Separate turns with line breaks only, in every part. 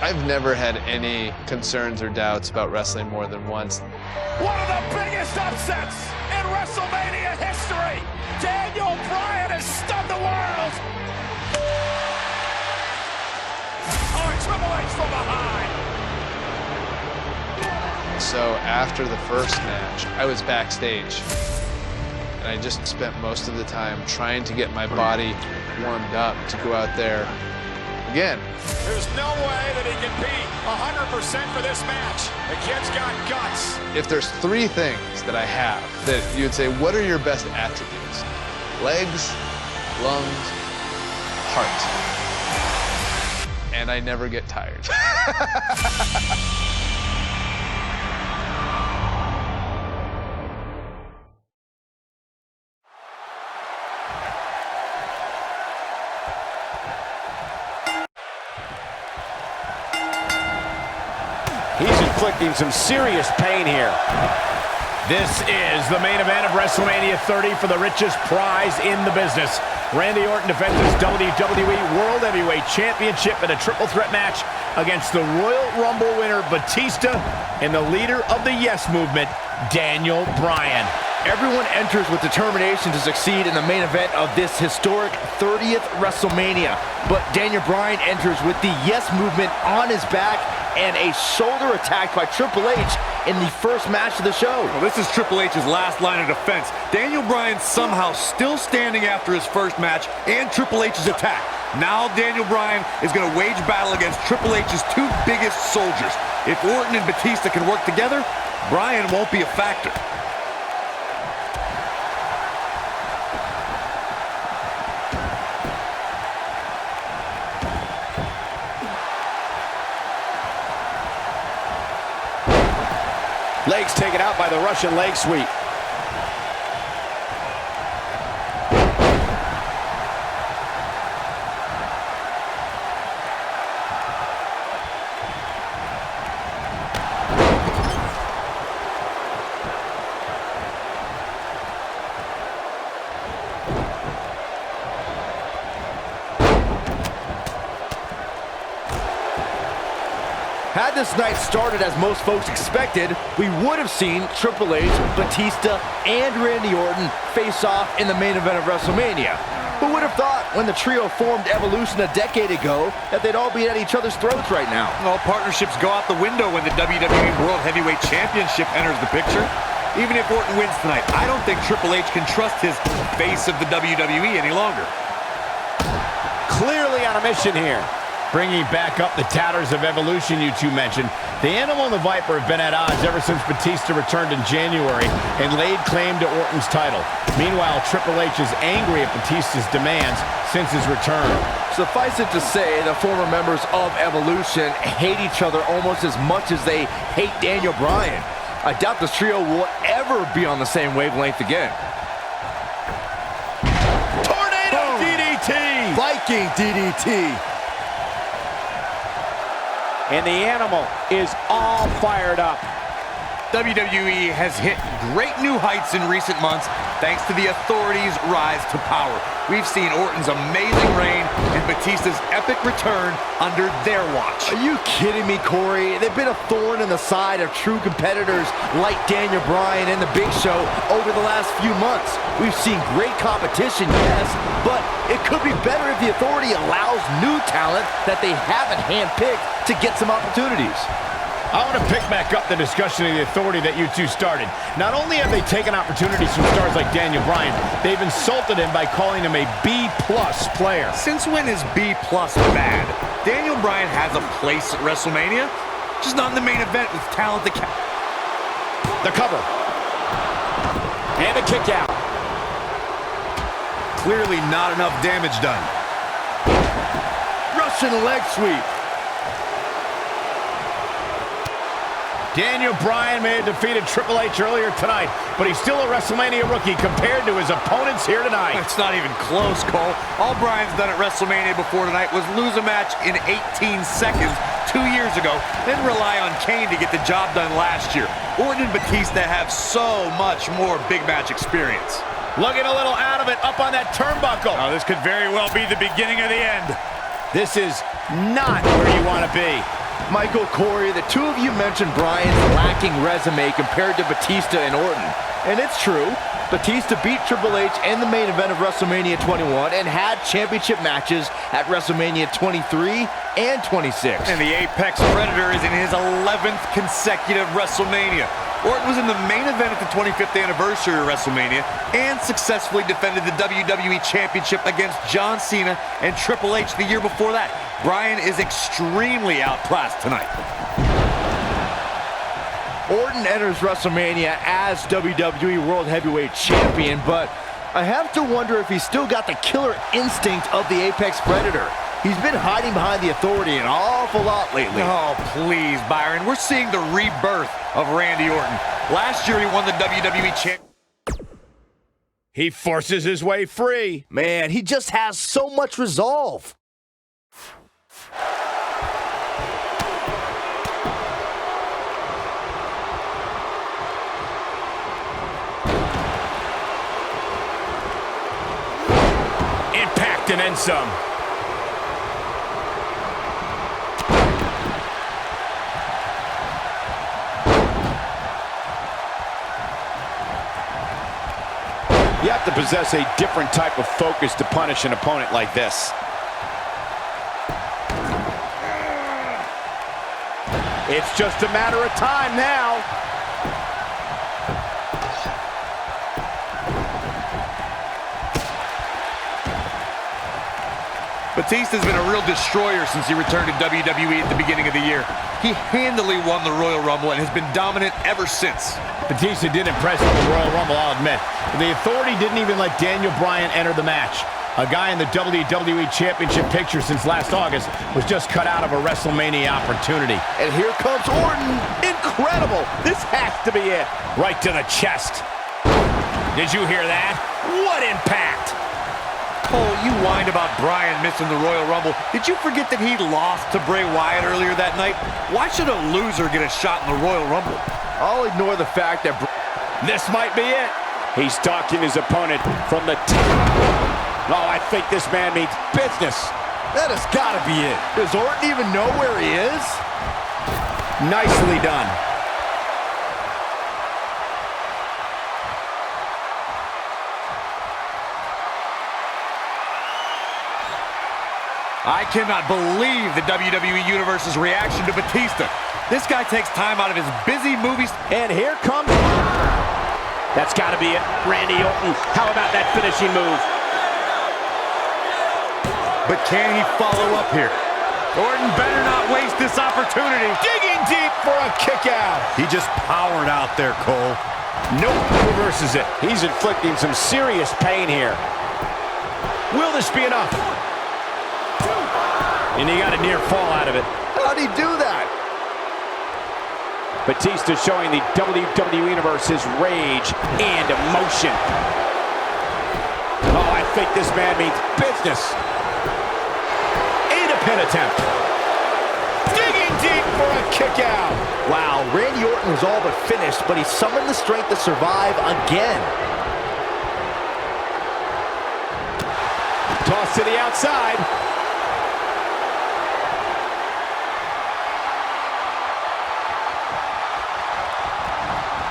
I've never had any concerns or doubts about wrestling more than once.
One of the biggest upsets in WrestleMania history. Daniel Bryan has stunned the world. Oh, Triple H from behind.
So after the first match, I was backstage. And I just spent most of the time trying to get my body warmed up to go out there again.
There's no way that he can be 100% for this match. The kid's got guts.
If there's three things that I have that you would say, what are your best attributes? Legs, lungs, heart. And I never get tired.
He's inflicting some serious pain here. This is the main event of WrestleMania 30 for the richest prize in the business. Randy Orton defends his WWE World Heavyweight Championship in a triple threat match against the Royal Rumble winner Batista and the leader of the Yes Movement, Daniel Bryan.
Everyone enters with determination to succeed in the main event of this historic 30th WrestleMania. But Daniel Bryan enters with the Yes Movement on his back and a shoulder attack by Triple H in the first match of the show.
Well, this is Triple H's last line of defense. Daniel Bryan somehow still standing after his first match and Triple H's attack. Now Daniel Bryan is going to wage battle against Triple H's two biggest soldiers. If Orton and Batista can work together, Bryan won't be a factor.
Legs taken out by the Russian leg sweep.
Had this night started as most folks expected, we would have seen Triple H, Batista, and Randy Orton face off in the main event of WrestleMania. Who would have thought when the trio formed Evolution a decade ago that they'd all be at each other's throats right now?
Well, partnerships go out the window when the WWE World Heavyweight Championship enters the picture. Even if Orton wins tonight, I don't think Triple H can trust his face of the WWE any longer.
Clearly on a mission here. Bringing back up the tatters of Evolution you two mentioned, the Animal and the Viper have been at odds ever since Batista returned in January and laid claim to Orton's title. Meanwhile, Triple H is angry at Batista's demands since his return.
Suffice it to say, the former members of Evolution hate each other almost as much as they hate Daniel Bryan. I doubt this trio will ever be on the same wavelength again.
Tornado DDT!
Viking DDT!
And the Animal is all fired up.
WWE has hit great new heights in recent months thanks to the Authority's rise to power. We've seen Orton's amazing reign and Batista's epic return under their watch.
Are you kidding me, Corey? They've been a thorn in the side of true competitors like Daniel Bryan and The Big Show over the last few months. We've seen great competition, yes, but it could be better if the Authority allows new talent that they haven't handpicked to get some opportunities.
I want to pick back up the discussion of the Authority that you two started. Not only have they taken opportunities from stars like Daniel Bryan, they've insulted him by calling him a B+ player.
Since when is B+ bad? Daniel Bryan has a place at WrestleMania, just not in the main event with talent that
The cover. And a kick out.
Clearly not enough damage done.
Russian leg sweep.
Daniel Bryan may have defeated Triple H earlier tonight, but he's still a WrestleMania rookie compared to his opponents here tonight.
It's not even close, Cole. All Bryan's done at WrestleMania before tonight was lose a match in 18 seconds 2 years ago, then rely on Kane to get the job done last year. Orton and Batista have so much more big match experience.
Looking a little out of it, up on that turnbuckle.
Oh, this could very well be the beginning of the end.
This is not where you want to be.
Michael, Corey, the two of you mentioned Bryan's lacking resume compared to Batista and Orton. And it's true. Batista beat Triple H in the main event of WrestleMania 21 and had championship matches at WrestleMania 23 and 26.
And the Apex Predator is in his 11th consecutive WrestleMania. Orton was in the main event at the 25th anniversary of WrestleMania and successfully defended the WWE Championship against John Cena and Triple H the year before that. Bryan is extremely outclassed tonight.
Orton enters WrestleMania as WWE World Heavyweight Champion, but I have to wonder if he's still got the killer instinct of the Apex Predator. He's been hiding behind the Authority an awful lot lately.
Oh, please, Byron. We're seeing the rebirth of Randy Orton. Last year, he won the WWE Championship.
He forces his way free.
Man, he just has so much resolve.
Impact and then some. You have to possess a different type of focus to punish an opponent like this. It's just a matter of time now.
Batista's been a real destroyer since he returned to WWE at the beginning of the year. He handily won the Royal Rumble and has been dominant ever since.
Batista did impress in the Royal Rumble, I'll admit. The Authority didn't even let Daniel Bryan enter the match. A guy in the WWE Championship picture since last August was just cut out of a WrestleMania opportunity.
And here comes Orton. Incredible. This has to be it.
Right to the chest. Did you hear that? What impact!
Cole, you whined about Bryan missing the Royal Rumble. Did you forget that he lost to Bray Wyatt earlier that night? Why should a loser get a shot in the Royal Rumble?
I'll ignore the fact that
this might be it. He's stalking his opponent from the top. Oh, I think this man means business.
That has got to be it. Does Orton even know where he is?
Nicely done.
I cannot believe the WWE Universe's reaction to Batista. This guy takes time out of his busy movies.
And here comes... That's got to be it. Randy Orton. How about that finishing move?
But can he follow up here? Orton better not waste this opportunity.
Digging deep for a kick out.
He just powered out there, Cole.
Nope, reverses it. He's inflicting some serious pain here. Will this be enough? And he got a near fall out of it.
How'd he do that?
Batista showing the WWE Universe his rage and emotion. Oh, I think this man means business. And a pin attempt. Digging deep for a kick out.
Wow, Randy Orton was all but finished, but he summoned the strength to survive again.
Toss to the outside.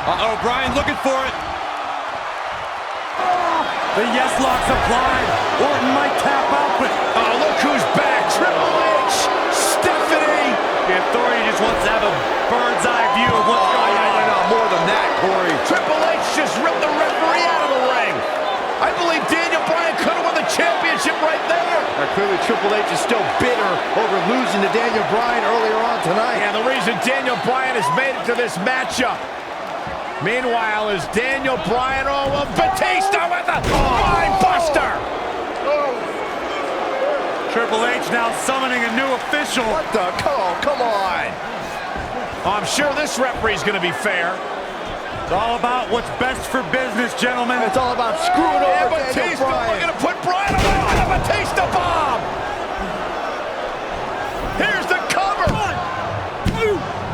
Uh-oh, Bryan looking for it. The yes lock's applied. Orton might tap out, but...
Oh, look who's back. Triple H. Stephanie.
The Authority just wants to have a bird's eye view of what's going on.
No, more than that, Corey.
Triple H just ripped the referee out of the ring. I believe Daniel Bryan could have won the championship right there.
Clearly, Triple H is still bitter over losing to Daniel Bryan earlier on tonight.
And the reason Daniel Bryan has made it to this matchup. Meanwhile, is Daniel Bryan with Batista with a spine buster.
Triple H now summoning a new official.
What the? Come on.
I'm sure this referee's going to be fair.
It's all about what's best for business, gentlemen.
It's all about screwing over
Batista.
Daniel Bryan.
We're going to put Bryan away with a Batista bomb. Here's the cover.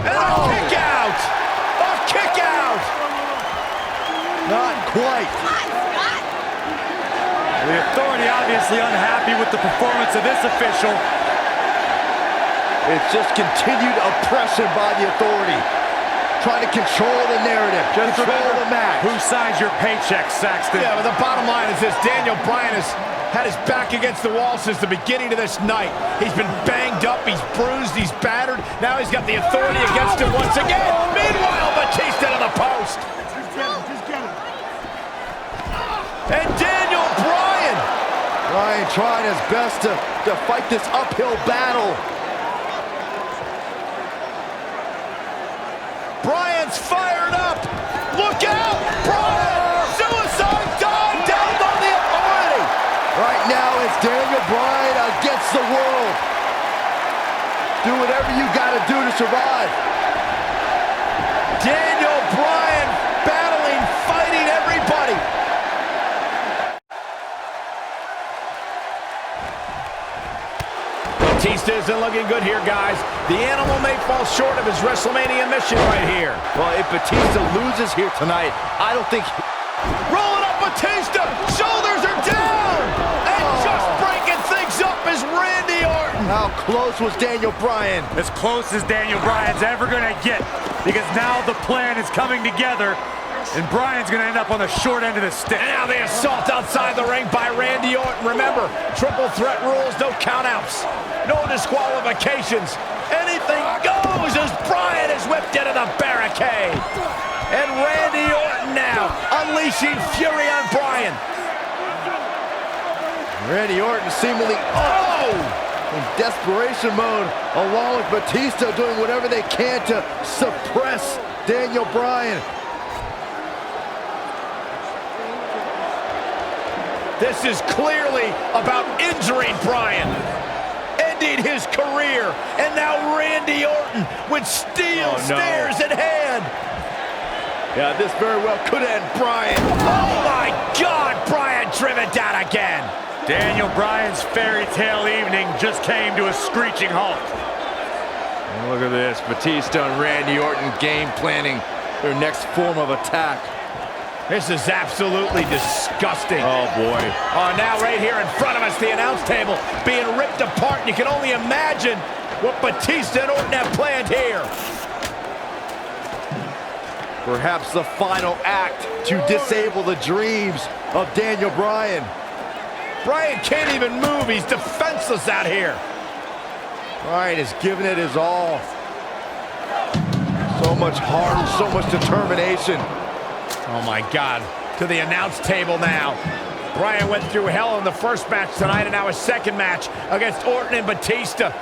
And a kick out. A kick out.
Not quite.
The Authority obviously unhappy with the performance of this official.
It's just continued oppression by the authority. Trying to control the narrative,
Just
control the match.
Who signs your paycheck, Saxton?
Yeah, but the bottom line is this. Daniel Bryan has had his back against the wall since the beginning of this night. He's been banged up, he's bruised, he's battered. Now he's got the authority against him once again. Meanwhile, Batista to the post. And Daniel Bryan.
Bryan trying his best to fight this uphill battle.
Bryan's fired up. Look out! Bryan! Suicide dive down on the authority.
Right now it's Daniel Bryan against the world. Do whatever you gotta do to survive.
Daniel Bryan battling, fighting everybody. Batista isn't looking good here, guys. The animal may fall short of his WrestleMania mission right here.
Well, if Batista loses here tonight, I don't think...
Rolling up Batista, shoulders are down, and just breaking things up is Randy Orton.
How close was Daniel Bryan?
As close as Daniel Bryan's ever going to get, because now the plan is coming together, and Bryan's going to end up on the short end of the stick.
And now the assault outside the ring by Randy Orton. Remember, triple threat rules, no countouts, no disqualifications. Anything goes as Bryan is whipped into the barricade. And Randy Orton now unleashing fury on Bryan.
Randy Orton seemingly in desperation mode, along with Batista doing whatever they can to suppress Daniel Bryan.
This is clearly about injuring Bryan, ending his career, and now Randy Orton with steel stairs in hand.
Yeah, this very well could end Bryan.
Oh my God, Bryan driven down again.
Daniel Bryan's fairy tale evening just came to a screeching halt.
And look at this, Batista and Randy Orton game planning their next form of attack.
This is absolutely disgusting.
Oh boy.
Oh, now right here in front of us, the announce table being ripped apart, and you can only imagine what Batista and Orton have planned here.
Perhaps the final act to disable the dreams of Daniel Bryan.
Bryan can't even move. He's defenseless out here.
Bryan is giving it his all. So much heart, so much determination.
Oh my God, to the announce table now. Bryan went through hell in the first match tonight, and now his second match against Orton and Batista.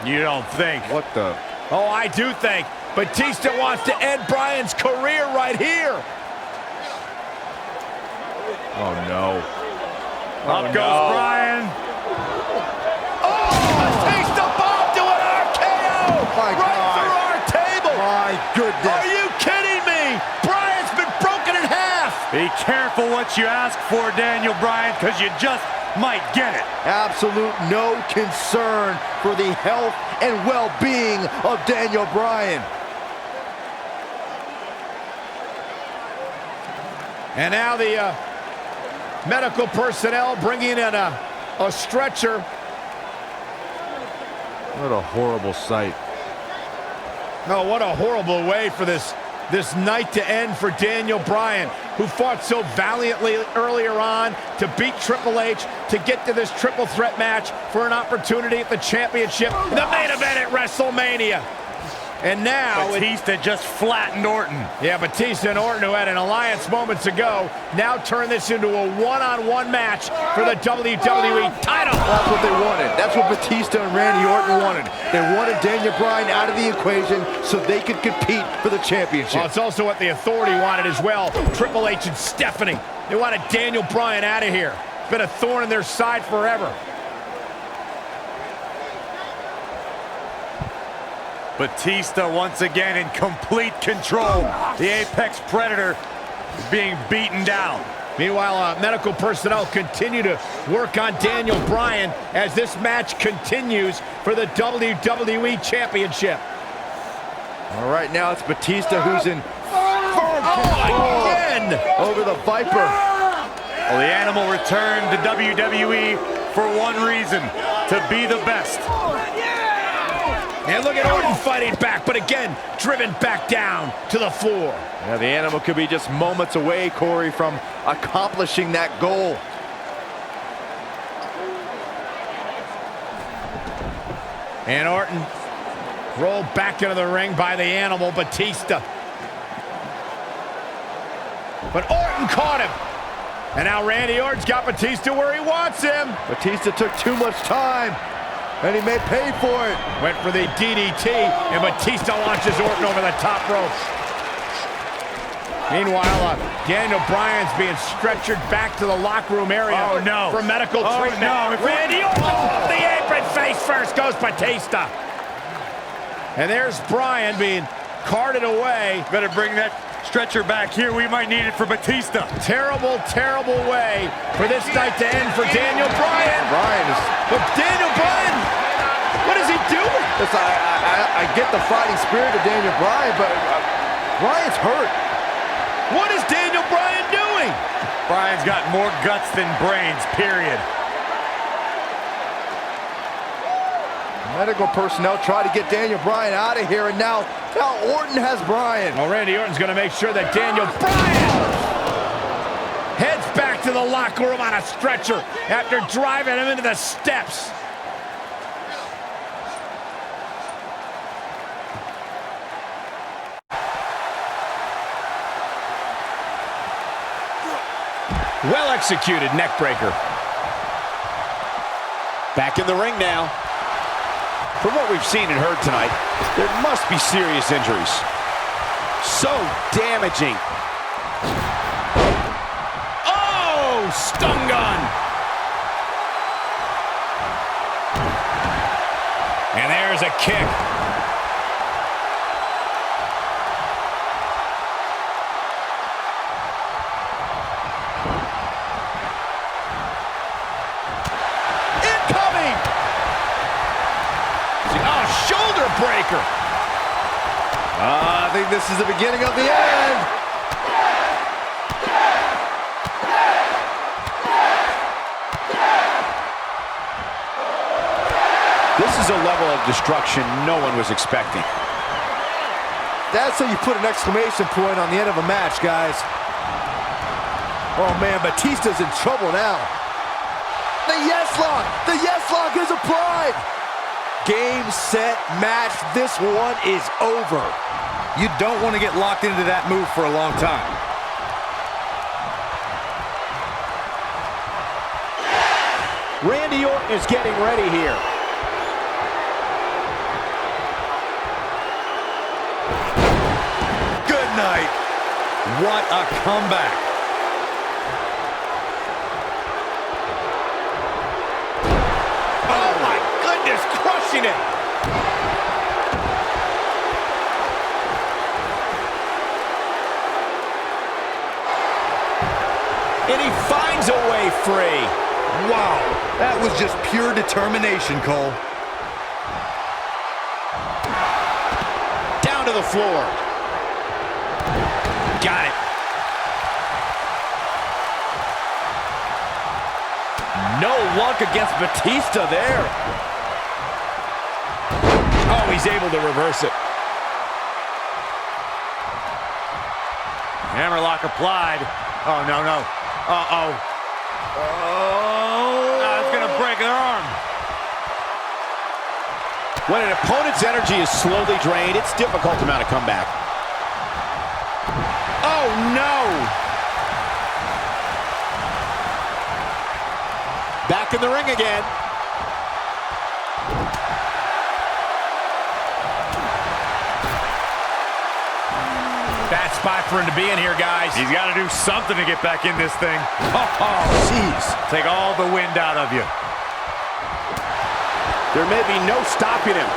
You don't think?
What the?
Oh, I do think. Batista wants to end Bryan's career right here.
Oh no.
Up goes Bryan.
Oh, Batista bomb to an RKO!
My
right
God.
through our table!
My goodness.
Are you kidding me? Bryan's been broken in half!
Be careful what you ask for, Daniel Bryan, because you just might get it.
Absolute no concern for the health and well-being of Daniel Bryan.
And now the medical personnel bringing in a stretcher.
What a horrible sight.
Oh, what a horrible way for this night to end for Daniel Bryan, who fought so valiantly earlier on to beat Triple H, to get to this triple threat match for an opportunity at the championship, the main event at WrestleMania. And now
Batista just flattened Orton.
Yeah, Batista and Orton, who had an alliance moments ago, now turn this into a one-on-one match for the WWE title.
That's what they wanted. That's what Batista and Randy Orton wanted. They wanted Daniel Bryan out of the equation so they could compete for the championship.
Well, it's also what the Authority wanted as well. Triple H and Stephanie. They wanted Daniel Bryan out of here. It's been a thorn in their side forever.
Batista once again in complete control. The Apex Predator is being beaten down.
Meanwhile, medical personnel continue to work on Daniel Bryan as this match continues for the WWE Championship.
All right, now it's Batista who's in firm control
again
over the Viper.
Well, the Animal returned to WWE for one reason, to be the best.
And look at Orton fighting back, but again, driven back down to the floor.
Yeah, the Animal could be just moments away, Corey, from accomplishing that goal.
And Orton rolled back into the ring by the Animal, Batista. But Orton caught him. And now Randy Orton's got Batista where he wants him.
Batista took too much time, and he may pay for it.
Went for the DDT, and Batista launches Orton over the top rope. Meanwhile, Daniel Bryan's being stretchered back to the locker room area for medical treatment.
No.
Randy Orton off the apron, face first goes Batista. And there's Bryan being carted away.
Better bring that stretcher back here. We might need it for Batista.
Terrible, terrible way for this night to end for Daniel Bryan. But Daniel Bryan, what is he doing?
Listen, I get the fighting spirit of Daniel Bryan, but Bryan's hurt.
What is Daniel Bryan doing?
Bryan's got more guts than brains, period.
Medical personnel try to get Daniel Bryan out of here, and now Orton has Bryan.
Well, Randy Orton's going to make sure that Daniel Bryan heads back to the locker room on a stretcher after driving him into the steps. Well executed neck breaker.
Back in the ring now. From what we've seen and heard tonight, there must be serious injuries. So damaging.
Oh, stun gun. And there's a kick. Breaker.
I think this is the beginning of the end.
This is a level of destruction no one was expecting.
That's how you put an exclamation point on the end of a match, guys. Oh man, Batista's in trouble now. The yes lock! The yes lock is applied! Game, set, match. This one is over.
You don't want to get locked into that move for a long time.
Randy Orton is getting ready here.
Good night. What a comeback.
Oh my goodness, crushing it. And he finds a way free.
Wow, that was just pure determination, Cole.
Down to the floor.
Got it.
No luck against Batista there.
Oh, he's able to reverse it.
Hammerlock applied. Oh, no, no. Uh-oh. Oh, it's going to break their arm.
When an opponent's energy is slowly drained, it's difficult to mount a comeback.
Oh, no.
Back in the ring again.
Bad spot for him to be in here, guys.
He's got to do something to get back in this thing. Oh,
Jeez.
take all the wind out of you.
There may be no stopping him.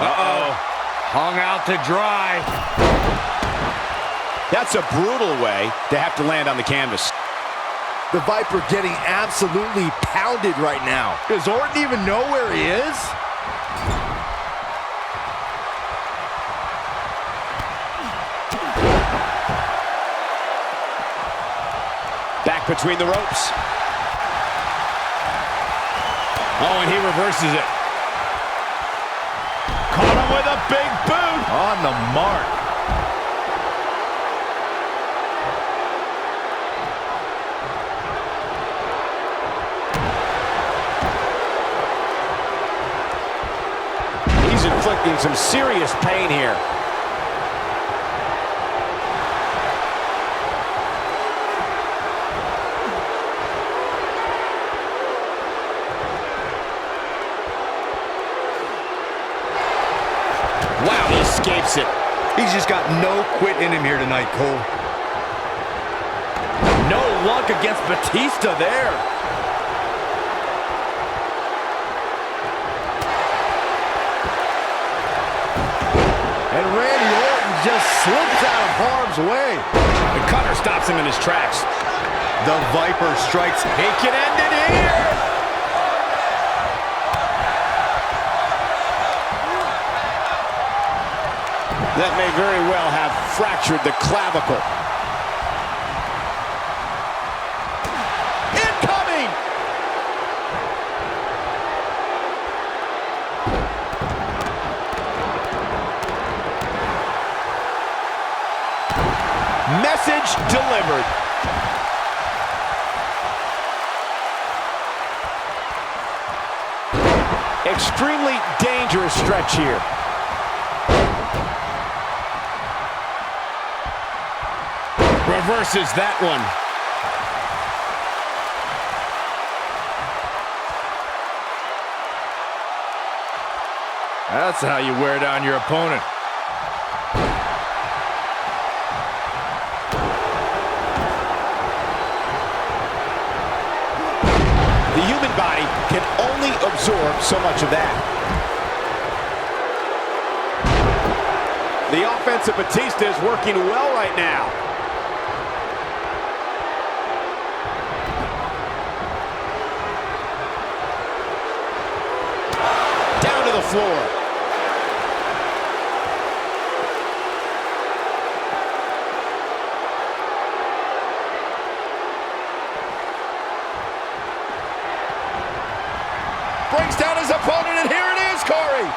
Uh-oh. Hung out to dry.
That's a brutal way to have to land on the canvas.
The Viper getting absolutely pounded right now. Does Orton even know where he is?
between the ropes. Oh, and he reverses it.
Caught him with a big boot. On the mark.
He's inflicting some serious pain here. Wow, he escapes it.
He's just got no quit in him here tonight, Cole.
No luck against Batista there. And Randy Orton just slips out of harm's way.
The cutter stops him in his tracks.
The Viper strikes.
He can end it here. That may very well have fractured the clavicle.
Incoming!
Message delivered. Extremely dangerous stretch here. Reverses that one.
That's how you wear down your opponent.
The human body can only absorb so much of that. The offense of Batista is working well right now. Down to the floor.
Brings down his opponent, and here it is, Corey.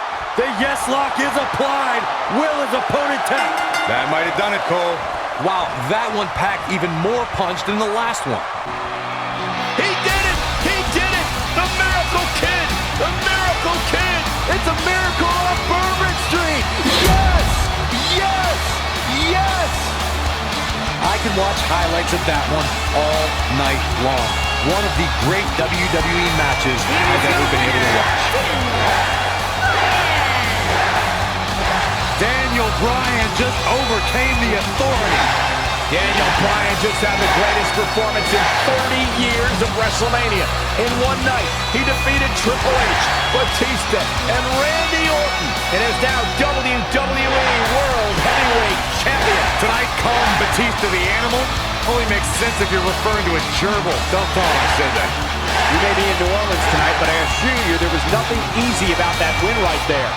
The yes lock is applied. Will his opponent tap? That might have done it, Cole. Wow, that one packed even more punch than the last one.
He did it! He did it! The Miracle Kid! The Miracle Kid!
It's a miracle on Bourbon Street! Yes! Yes! Yes!
I can watch highlights of that one all night long. One of the great WWE matches I've ever been able to watch. Daniel Bryan just overcame the authority.
Daniel Bryan just had the greatest performance in 30 years of WrestleMania. In one night, he defeated Triple H, Batista, and Randy Orton, and is now WWE World Heavyweight Champion.
Tonight, calling Batista the Animal only makes sense if you're referring to a gerbil. Don't tell him I said that.
You may be in New Orleans tonight, but I assure you there was nothing easy about that win right there.